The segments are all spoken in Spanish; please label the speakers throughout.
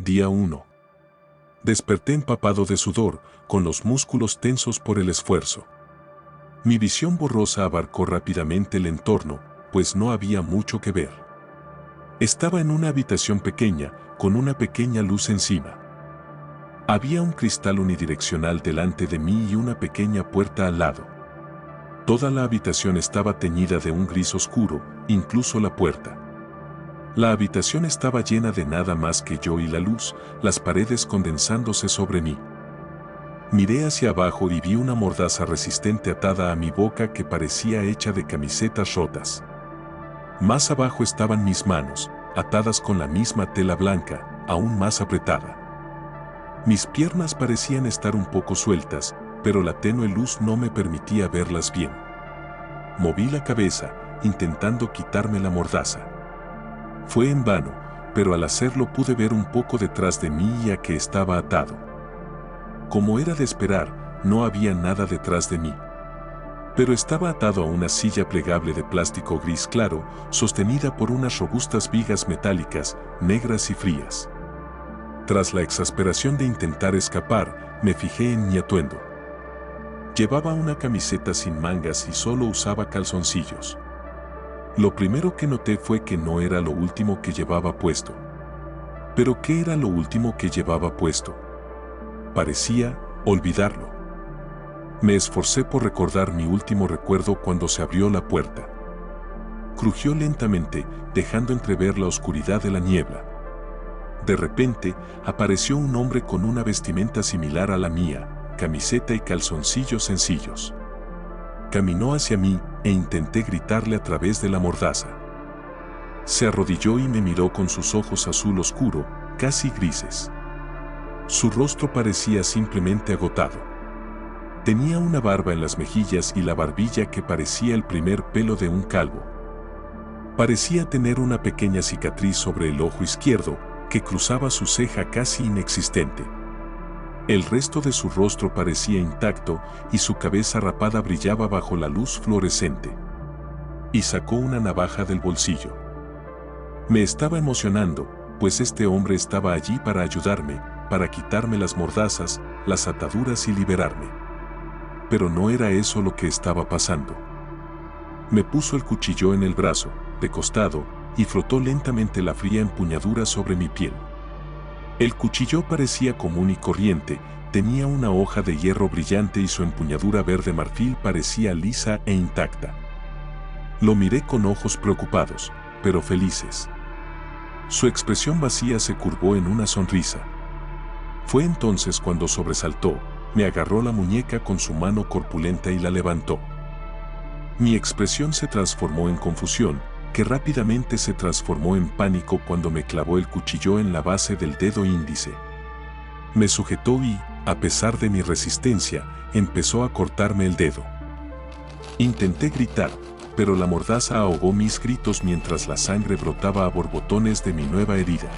Speaker 1: Día 1. Desperté empapado de sudor, con los músculos tensos por el esfuerzo. Mi visión borrosa abarcó rápidamente el entorno, pues no había mucho que ver. Estaba en una habitación pequeña, con una pequeña luz encima. Había un cristal unidireccional delante de mí y una pequeña puerta al lado. Toda la habitación estaba teñida de un gris oscuro, incluso la puerta. La habitación estaba llena de nada más que yo y la luz, las paredes condensándose sobre mí. Miré hacia abajo y vi una mordaza resistente atada a mi boca que parecía hecha de camisetas rotas. Más abajo estaban mis manos, atadas con la misma tela blanca, aún más apretada. Mis piernas parecían estar un poco sueltas, pero la tenue luz no me permitía verlas bien. Moví la cabeza, intentando quitarme la mordaza. Fue en vano, pero al hacerlo pude ver un poco detrás de mí y a que estaba atado. Como era de esperar, no había nada detrás de mí. Pero estaba atado a una silla plegable de plástico gris claro, sostenida por unas robustas vigas metálicas, negras y frías. Tras la exasperación de intentar escapar, me fijé en mi atuendo. Llevaba una camiseta sin mangas y solo usaba calzoncillos. Lo primero que noté fue que no era lo último que llevaba puesto. ¿Pero qué era lo último que llevaba puesto? Parecía olvidarlo. Me esforcé por recordar mi último recuerdo cuando se abrió la puerta. Crujió lentamente, dejando entrever la oscuridad de la niebla. De repente, apareció un hombre con una vestimenta similar a la mía, camiseta y calzoncillos sencillos. Caminó hacia mí e intenté gritarle a través de la mordaza. Se arrodilló y me miró con sus ojos azul oscuro, casi grises. Su rostro parecía simplemente agotado. Tenía una barba en las mejillas y la barbilla que parecía el primer pelo de un calvo. Parecía tener una pequeña cicatriz sobre el ojo izquierdo que cruzaba su ceja casi inexistente. El resto de su rostro parecía intacto y su cabeza rapada brillaba bajo la luz fluorescente. Y sacó una navaja del bolsillo. Me estaba emocionando, pues este hombre estaba allí para ayudarme, para quitarme las mordazas, las ataduras y liberarme. Pero no era eso lo que estaba pasando. Me puso el cuchillo en el brazo, de costado, y frotó lentamente la fría empuñadura sobre mi piel. El cuchillo parecía común y corriente, tenía una hoja de hierro brillante y su empuñadura verde marfil parecía lisa e intacta. Lo miré con ojos preocupados, pero felices. Su expresión vacía se curvó en una sonrisa. Fue entonces cuando sobresaltó, me agarró la muñeca con su mano corpulenta y la levantó. Mi expresión se transformó en confusión, que rápidamente se transformó en pánico cuando me clavó el cuchillo en la base del dedo índice. Me sujetó y, a pesar de mi resistencia, empezó a cortarme el dedo. Intenté gritar, pero la mordaza ahogó mis gritos mientras la sangre brotaba a borbotones de mi nueva herida.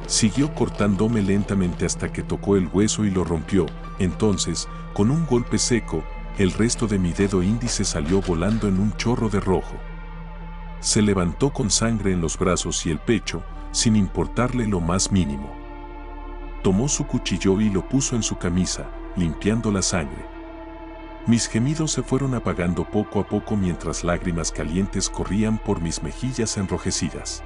Speaker 1: Siguió cortándome lentamente hasta que tocó el hueso y lo rompió. Entonces, con un golpe seco, el resto de mi dedo índice salió volando en un chorro de rojo. Se levantó con sangre en los brazos y el pecho, sin importarle lo más mínimo. Tomó su cuchillo y lo puso en su camisa, limpiando la sangre. Mis gemidos se fueron apagando poco a poco mientras lágrimas calientes corrían por mis mejillas enrojecidas.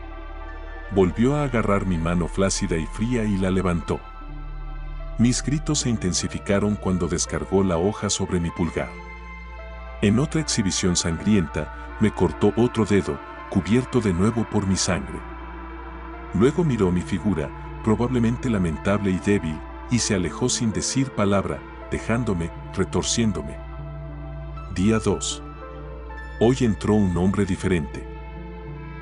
Speaker 1: Volvió a agarrar mi mano flácida y fría y la levantó. Mis gritos se intensificaron cuando descargó la hoja sobre mi pulgar. En otra exhibición sangrienta, me cortó otro dedo, cubierto de nuevo por mi sangre. Luego miró mi figura, probablemente lamentable y débil, y se alejó sin decir palabra, dejándome, retorciéndome. Día 2. Hoy entró un hombre diferente.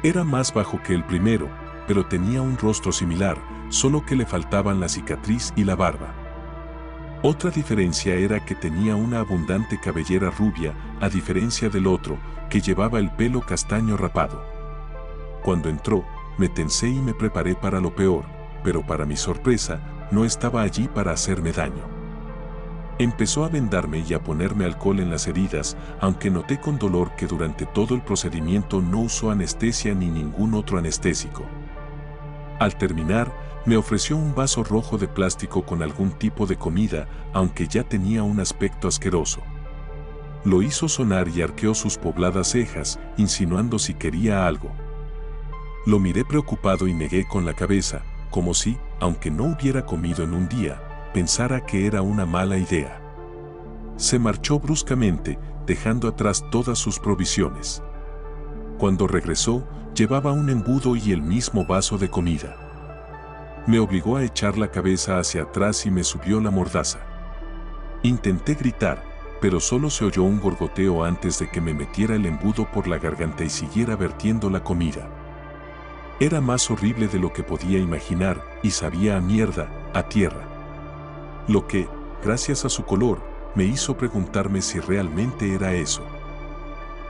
Speaker 1: Era más bajo que el primero, pero tenía un rostro similar, solo que le faltaban la cicatriz y la barba. Otra diferencia era que tenía una abundante cabellera rubia, a diferencia del otro, que llevaba el pelo castaño rapado. Cuando entró, me tensé y me preparé para lo peor, pero para mi sorpresa, no estaba allí para hacerme daño. Empezó a vendarme y a ponerme alcohol en las heridas, aunque noté con dolor que durante todo el procedimiento no usó anestesia ni ningún otro anestésico. Al terminar, me ofreció un vaso rojo de plástico con algún tipo de comida, aunque ya tenía un aspecto asqueroso. Lo hizo sonar y arqueó sus pobladas cejas, insinuando si quería algo. Lo miré preocupado y negué con la cabeza, como si, aunque no hubiera comido en un día, pensara que era una mala idea. Se marchó bruscamente, dejando atrás todas sus provisiones. Cuando regresó, llevaba un embudo y el mismo vaso de comida. Me obligó a echar la cabeza hacia atrás y me subió la mordaza. Intenté gritar, pero solo se oyó un gorgoteo antes de que me metiera el embudo por la garganta y siguiera vertiendo la comida. Era más horrible de lo que podía imaginar y sabía a mierda, a tierra. Lo que, gracias a su color, me hizo preguntarme si realmente era eso.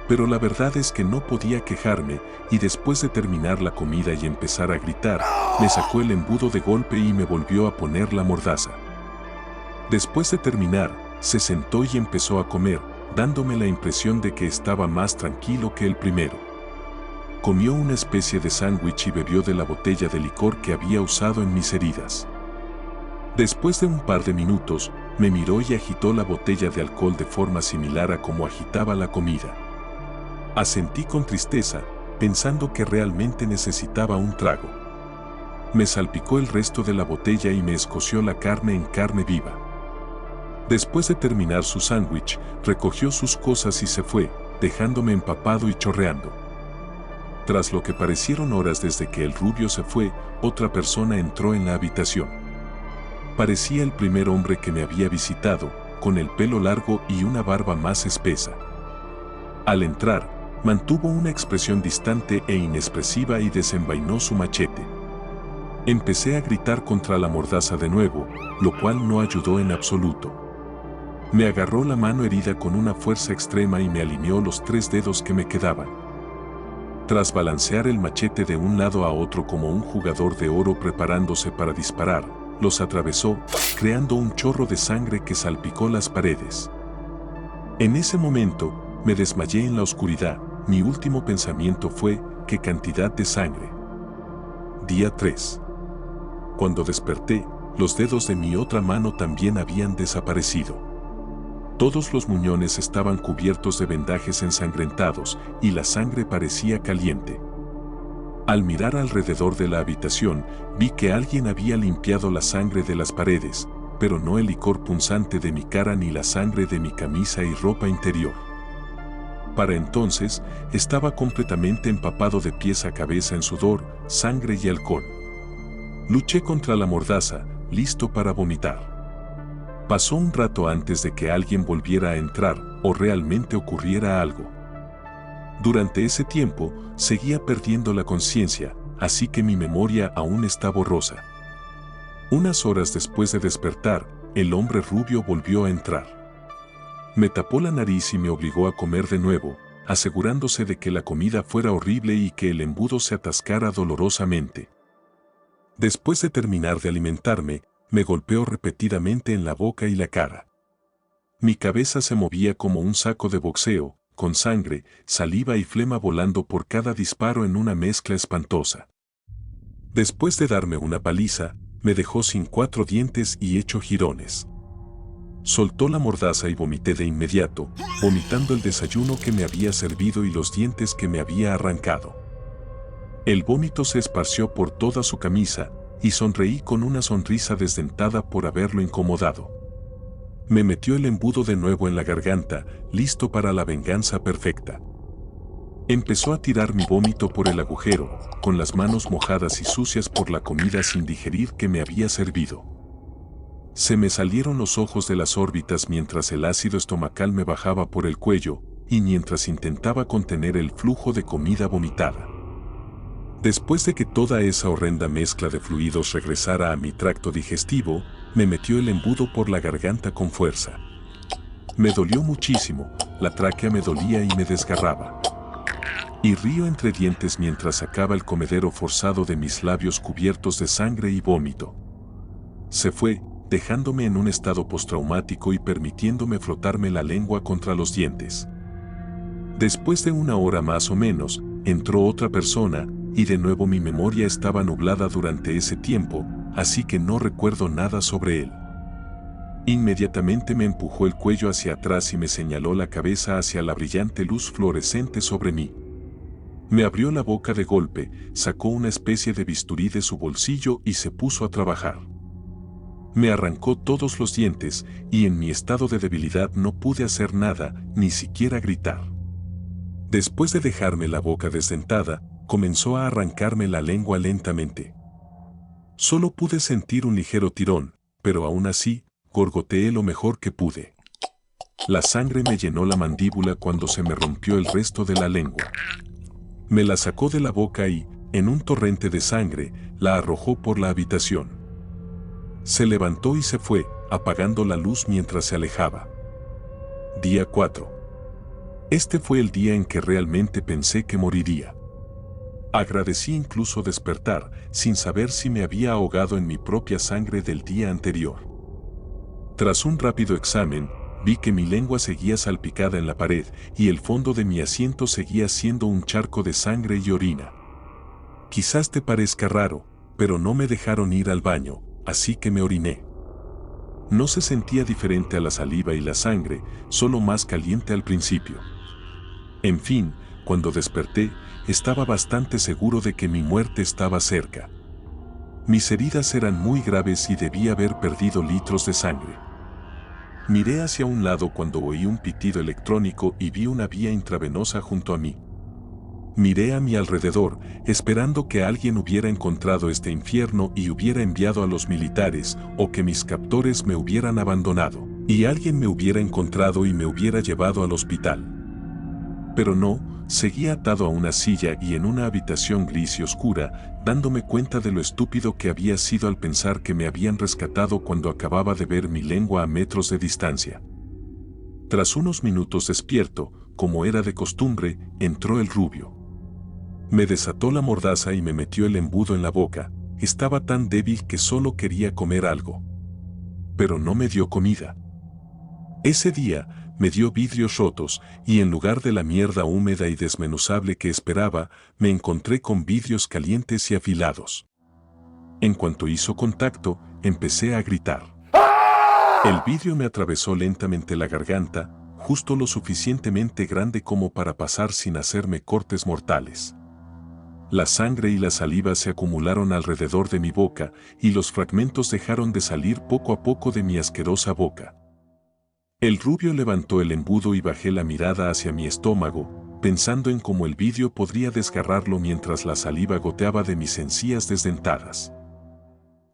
Speaker 1: Pero la verdad es que no podía quejarme, y después de terminar la comida y empezar a gritar, me sacó el embudo de golpe y me volvió a poner la mordaza. Después de terminar, se sentó y empezó a comer, dándome la impresión de que estaba más tranquilo que el primero. Comió una especie de sándwich y bebió de la botella de licor que había usado en mis heridas. Después de un par de minutos, me miró y agitó la botella de alcohol de forma similar a como agitaba la comida. Asentí con tristeza, pensando que realmente necesitaba un trago. Me salpicó el resto de la botella y me escoció la carne en carne viva. Después de terminar su sándwich, recogió sus cosas y se fue, dejándome empapado y chorreando. Tras lo que parecieron horas desde que el rubio se fue, otra persona entró en la habitación. Parecía el primer hombre que me había visitado, con el pelo largo y una barba más espesa. Al entrar, mantuvo una expresión distante e inexpresiva y desenvainó su machete. Empecé a gritar contra la mordaza de nuevo, lo cual no ayudó en absoluto. Me agarró la mano herida con una fuerza extrema y me alineó los 3 dedos que me quedaban. Tras balancear el machete de un lado a otro como un jugador de oro preparándose para disparar, los atravesó, creando un chorro de sangre que salpicó las paredes. En ese momento, me desmayé en la oscuridad. Mi último pensamiento fue, ¿qué cantidad de sangre? Día 3. Cuando desperté, los dedos de mi otra mano también habían desaparecido. Todos los muñones estaban cubiertos de vendajes ensangrentados y la sangre parecía caliente. Al mirar alrededor de la habitación, vi que alguien había limpiado la sangre de las paredes, pero no el licor punzante de mi cara ni la sangre de mi camisa y ropa interior. Para entonces, estaba completamente empapado de pies a cabeza en sudor, sangre y alcohol. Luché contra la mordaza, listo para vomitar. Pasó un rato antes de que alguien volviera a entrar, o realmente ocurriera algo. Durante ese tiempo, seguía perdiendo la conciencia, así que mi memoria aún está borrosa. Unas horas después de despertar, el hombre rubio volvió a entrar. Me tapó la nariz y me obligó a comer de nuevo, asegurándose de que la comida fuera horrible y que el embudo se atascara dolorosamente. Después de terminar de alimentarme, me golpeó repetidamente en la boca y la cara. Mi cabeza se movía como un saco de boxeo, con sangre, saliva y flema volando por cada disparo en una mezcla espantosa. Después de darme una paliza, me dejó sin 4 dientes y hecho jirones. Soltó la mordaza y vomité de inmediato, vomitando el desayuno que me había servido y los dientes que me había arrancado. El vómito se esparció por toda su camisa, y sonreí con una sonrisa desdentada por haberlo incomodado. Me metió el embudo de nuevo en la garganta, listo para la venganza perfecta. Empezó a tirar mi vómito por el agujero, con las manos mojadas y sucias por la comida sin digerir que me había servido. Se me salieron los ojos de las órbitas mientras el ácido estomacal me bajaba por el cuello, y mientras intentaba contener el flujo de comida vomitada. Después de que toda esa horrenda mezcla de fluidos regresara a mi tracto digestivo, me metió el embudo por la garganta con fuerza. Me dolió muchísimo, la tráquea me dolía y me desgarraba. Y río entre dientes mientras sacaba el comedero forzado de mis labios cubiertos de sangre y vómito. Se fue, dejándome en un estado postraumático y permitiéndome frotarme la lengua contra los dientes. Después de 1 hora más o menos, entró otra persona, y de nuevo mi memoria estaba nublada durante ese tiempo, así que no recuerdo nada sobre él. Inmediatamente me empujó el cuello hacia atrás y me señaló la cabeza hacia la brillante luz fluorescente sobre mí. Me abrió la boca de golpe, sacó una especie de bisturí de su bolsillo y se puso a trabajar. Me arrancó todos los dientes y en mi estado de debilidad no pude hacer nada, ni siquiera gritar. Después de dejarme la boca desdentada, comenzó a arrancarme la lengua lentamente. Solo pude sentir un ligero tirón, pero aún así, gorgoteé lo mejor que pude. La sangre me llenó la mandíbula cuando se me rompió el resto de la lengua. Me la sacó de la boca y, en un torrente de sangre, la arrojó por la habitación. Se levantó y se fue, apagando la luz mientras se alejaba. Día 4. Este fue el día en que realmente pensé que moriría. Agradecí incluso despertar, sin saber si me había ahogado en mi propia sangre del día anterior. Tras un rápido examen, vi que mi lengua seguía salpicada en la pared y el fondo de mi asiento seguía siendo un charco de sangre y orina. Quizás te parezca raro, pero no me dejaron ir al baño, así que me oriné. No se sentía diferente a la saliva y la sangre, solo más caliente al principio. En fin, cuando desperté, estaba bastante seguro de que mi muerte estaba cerca. Mis heridas eran muy graves y debía haber perdido litros de sangre. Miré hacia un lado cuando oí un pitido electrónico y vi una vía intravenosa junto a mí. Miré a mi alrededor, esperando que alguien hubiera encontrado este infierno y hubiera enviado a los militares, o que mis captores me hubieran abandonado, y alguien me hubiera encontrado y me hubiera llevado al hospital. Pero no, seguía atado a una silla y en una habitación gris y oscura, dándome cuenta de lo estúpido que había sido al pensar que me habían rescatado cuando acababa de ver mi lengua a metros de distancia. Tras unos minutos despierto, como era de costumbre, entró el rubio. Me desató la mordaza y me metió el embudo en la boca. Estaba tan débil que solo quería comer algo. Pero no me dio comida. Ese día, me dio vidrios rotos, y en lugar de la mierda húmeda y desmenuzable que esperaba, me encontré con vidrios calientes y afilados. En cuanto hizo contacto, empecé a gritar. El vidrio me atravesó lentamente la garganta, justo lo suficientemente grande como para pasar sin hacerme cortes mortales. La sangre y la saliva se acumularon alrededor de mi boca, y los fragmentos dejaron de salir poco a poco de mi asquerosa boca. El rubio levantó el embudo y bajé la mirada hacia mi estómago, pensando en cómo el vidrio podría desgarrarlo mientras la saliva goteaba de mis encías desdentadas.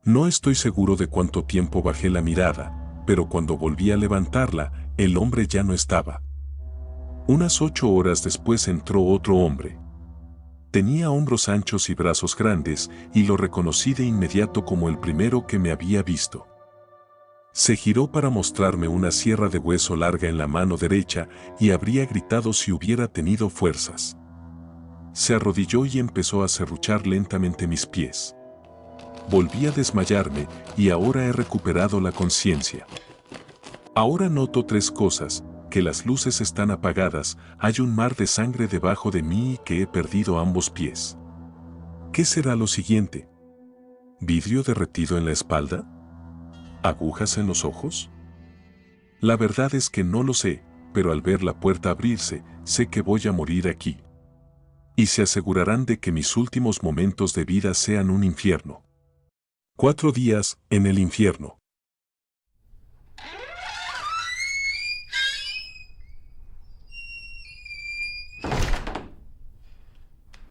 Speaker 1: No estoy seguro de cuánto tiempo bajé la mirada, pero cuando volví a levantarla, el hombre ya no estaba. Unas 8 horas después entró otro hombre. Tenía hombros anchos y brazos grandes, y lo reconocí de inmediato como el primero que me había visto. Se giró para mostrarme una sierra de hueso larga en la mano derecha y habría gritado si hubiera tenido fuerzas. Se arrodilló y empezó a serruchar lentamente mis pies. Volví a desmayarme y ahora he recuperado la conciencia. Ahora noto 3 cosas: que las luces están apagadas, hay un mar de sangre debajo de mí y que he perdido ambos pies. ¿Qué será lo siguiente? ¿Vidrio derretido en la espalda? ¿Agujas en los ojos? La verdad es que no lo sé, pero al ver la puerta abrirse, sé que voy a morir aquí. Y se asegurarán de que mis últimos momentos de vida sean un infierno. 4 días en el infierno.